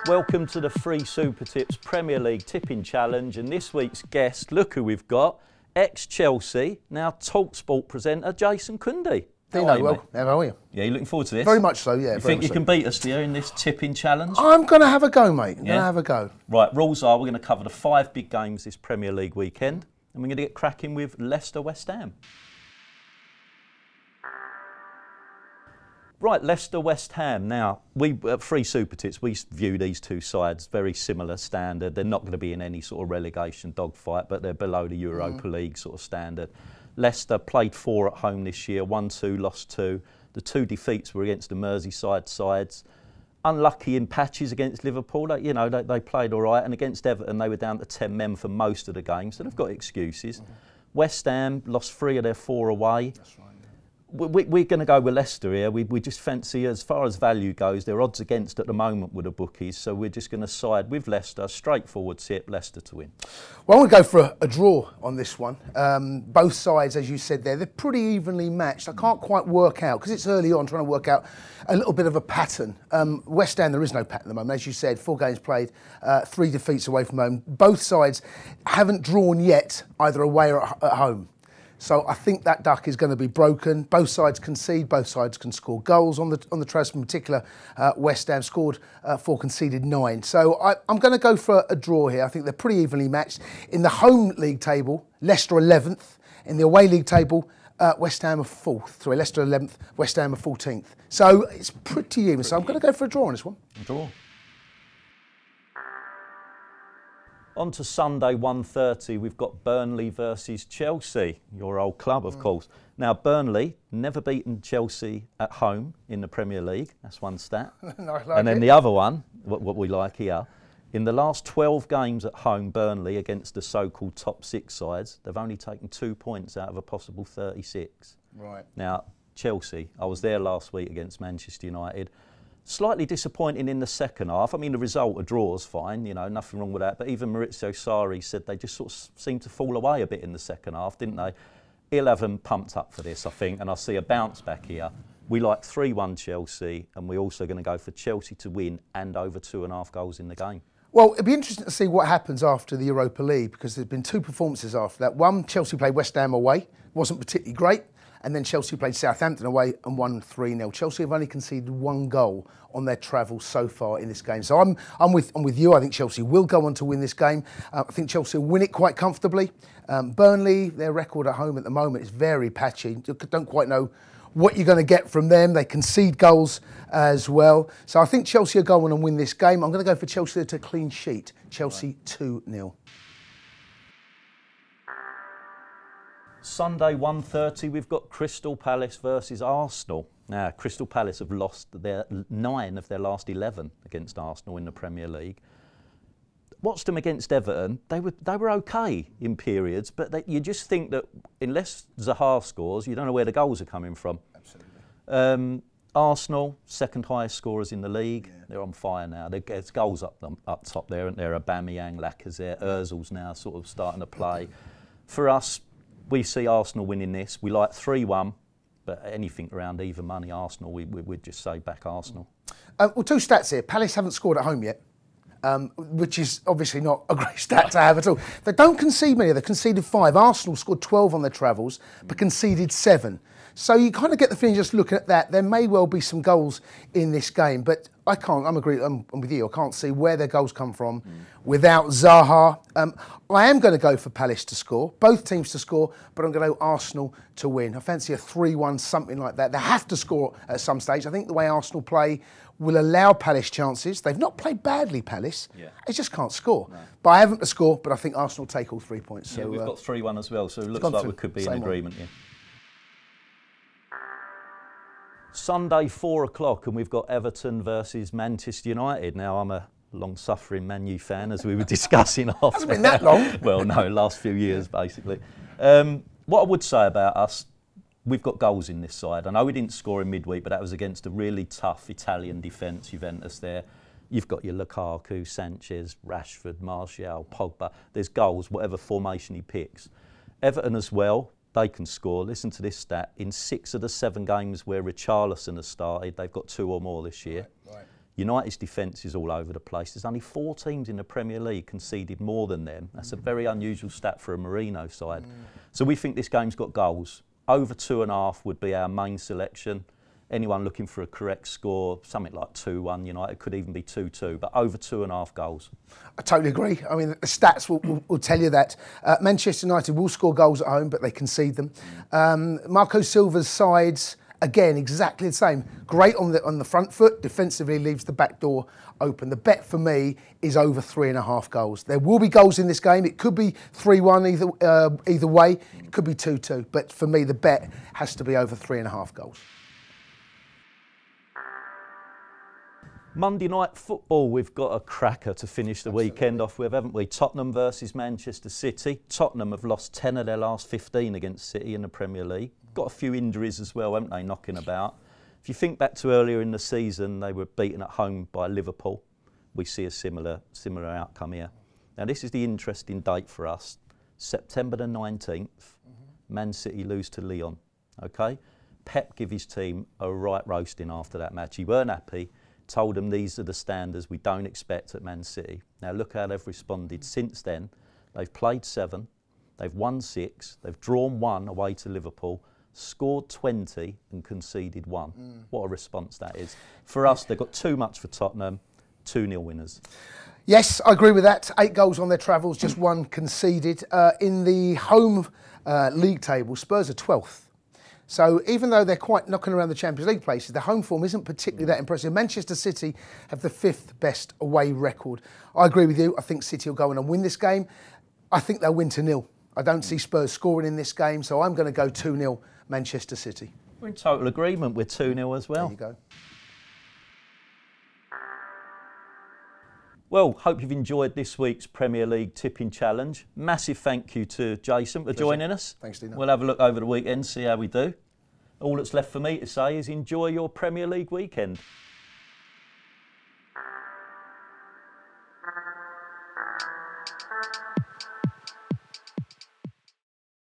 Welcome to the Free Super Tips Premier League Tipping Challenge, and this week's guest, look who we've got, ex-Chelsea, now TalkSport presenter Jason Cundy. How are you? Yeah, you looking forward to this? Very much so, yeah. You think you can beat us, do you, in this tipping challenge? I'm going to have a go, mate. I'm going to have a go. Right, rules are we're going to cover the 5 big games this Premier League weekend, and we're going to get cracking with Leicester West Ham. Right, Leicester West Ham. Now, we at Free Super Tips, we view these two sides very similar standard. They're not going to be in any sort of relegation dogfight, but they're below the Europa League sort of standard. Leicester played 4 at home this year, 1-2, lost 2. The 2 defeats were against the Merseyside sides. Unlucky in patches against Liverpool. They played all right, and against Everton they were down to 10 men for most of the game, so they've got excuses. West Ham lost 3 of their 4 away. That's right. We're going to go with Leicester here. We just fancy, as far as value goes, they're odds against at the moment with the bookies, so we're just going to side with Leicester. Straightforward tip, Leicester to win. Well, I'm going to go for a draw on this one. Both sides, as you said there, they're pretty evenly matched. I can't quite work out, because it's early on, trying to work out a little bit of a pattern. West Ham, there is no pattern at the moment. As you said, 4 games played, 3 defeats away from home. Both sides haven't drawn yet, either away or at home. So I think that duck is going to be broken. Both sides concede, both sides can score goals on the Trust. In particular, West Ham scored 4, conceded 9. So I'm going to go for a draw here. I think they're pretty evenly matched. In the home league table, Leicester 11th. In the away league table, West Ham are 4th. Sorry, Leicester 11th, West Ham are 14th. So it's pretty even. So I'm going to go for a draw on this one. Draw. On to Sunday, 1:30, we've got Burnley versus Chelsea, your old club, of course. Now, Burnley, never beaten Chelsea at home in the Premier League. That's one stat. And then the other one, what we like here, in the last 12 games at home, Burnley, against the so-called top 6 sides, they've only taken 2 points out of a possible 36. Right. Now, Chelsea, I was there last week against Manchester United. Slightly disappointing in the second half. I mean, the result, a draw is fine, nothing wrong with that. But even Maurizio Sarri said they just sort of seemed to fall away a bit in the second half, didn't they? He'll have them pumped up for this, I think, and I see a bounce back here. We like 3-1 Chelsea, and we're also going to go for Chelsea to win and over 2.5 goals in the game. Well, it'd be interesting to see what happens after the Europa League, because there's been 2 performances after that. One, Chelsea played West Ham away, wasn't particularly great. And then Chelsea played Southampton away and won 3-0. Chelsea have only conceded 1 goal on their travels so far in this game. So I'm with you. I think Chelsea will go on to win this game. I think Chelsea will win it quite comfortably. Burnley, their record at home at the moment is very patchy. You don't quite know what you're going to get from them. They concede goals as well. So I think Chelsea will go on and win this game. I'm going to go for Chelsea to clean sheet. Chelsea 2-0. Sunday, 1:30, we've got Crystal Palace versus Arsenal. Now, Crystal Palace have lost 9 of their last 11 against Arsenal in the Premier League. Watched them against Everton. They were okay in periods, but you just think that unless Zaha scores, you don't know where the goals are coming from. Absolutely. Arsenal, second highest scorers in the league. Yeah. They're on fire now. There's goals up top there, and they're Aubameyang, Lacazette, Ozil's now sort of starting to play. For us, we see Arsenal winning this. We like 3-1, but anything around even money Arsenal, we'd just say back Arsenal. Well, 2 stats here. Palace haven't scored at home yet, which is obviously not a great stat to have at all. They don't concede many. They've conceded 5. Arsenal scored 12 on their travels, but conceded 7. So you kind of get the feeling, just looking at that, there may well be some goals in this game, but I'm with you. I can't see where their goals come from without Zaha. I am going to go for Palace to score, both teams to score, but I'm going to go Arsenal to win. I fancy a 3-1, something like that. They have to score at some stage. I think the way Arsenal play will allow Palace chances. They've not played badly, Palace. Yeah. They just can't score. No. But I haven't to score, but I think Arsenal take all 3 points. So, yeah, we've got 3-1 as well, so it looks like we could be in agreement here. Sunday, 4 o'clock, and we've got Everton versus Manchester United. Now, I'm a long-suffering Man U fan, as we were discussing off. Hasn't been that long. Well, no, last few years, basically. What I would say about us, we've got goals in this side. I know we didn't score in midweek, but that was against a really tough Italian defence, Juventus there. You've got your Lukaku, Sanchez, Rashford, Martial, Pogba. There's goals, whatever formation he picks. Everton as well. they can score. Listen to this stat. In 6 of the 7 games where Richarlison has started, they've got 2 or more this year. Right. United's defence is all over the place. There's only 4 teams in the Premier League conceded more than them. That's a very unusual stat for a Mourinho side. So we think this game's got goals. Over 2.5 would be our main selection. Anyone looking for a correct score, something like 2-1 United, could even be 2-2, but over 2.5 goals. I totally agree. I mean, the stats will tell you that. Manchester United will score goals at home, but they concede them. Marco Silva's sides, again, exactly the same. Great on the front foot, defensively leaves the back door open. The bet for me is over 3.5 goals. There will be goals in this game. It could be 3-1 either way. It could be 2-2. But for me, the bet has to be over 3.5 goals. Monday night football, we've got a cracker to finish the weekend off with, haven't we? Tottenham versus Manchester City. Tottenham have lost 10 of their last 15 against City in the Premier League. Got a few injuries as well, haven't they, knocking about. If you think back to earlier in the season, they were beaten at home by Liverpool. We see a similar outcome here. Now, this is the interesting date for us. September the 19th, Man City lose to Lyon, okay? Pep give his team a right roasting after that match. He weren't happy. Told them these are the standards we don't expect at Man City. Now look how they've responded since then. They've played 7, they've won 6, they've drawn 1 away to Liverpool, scored 20 and conceded 1. What a response that is. For us, they've got too much for Tottenham, 2-0 winners. Yes, I agree with that. 8 goals on their travels, just 1 conceded. In the home league table, Spurs are 12th. So even though they're quite knocking around the Champions League places, their home form isn't particularly that impressive. Manchester City have the 5th best away record. I agree with you. I think City will go in and win this game. I think they'll win 2-0. I don't see Spurs scoring in this game, so I'm going to go 2-0 Manchester City. We're in total agreement with 2-0 as well. There you go. Well, hope you've enjoyed this week's Premier League Tipping Challenge. Massive thank you to Jason for joining us. Thanks, Dino. We'll have a look over the weekend, see how we do. All that's left for me to say is enjoy your Premier League weekend.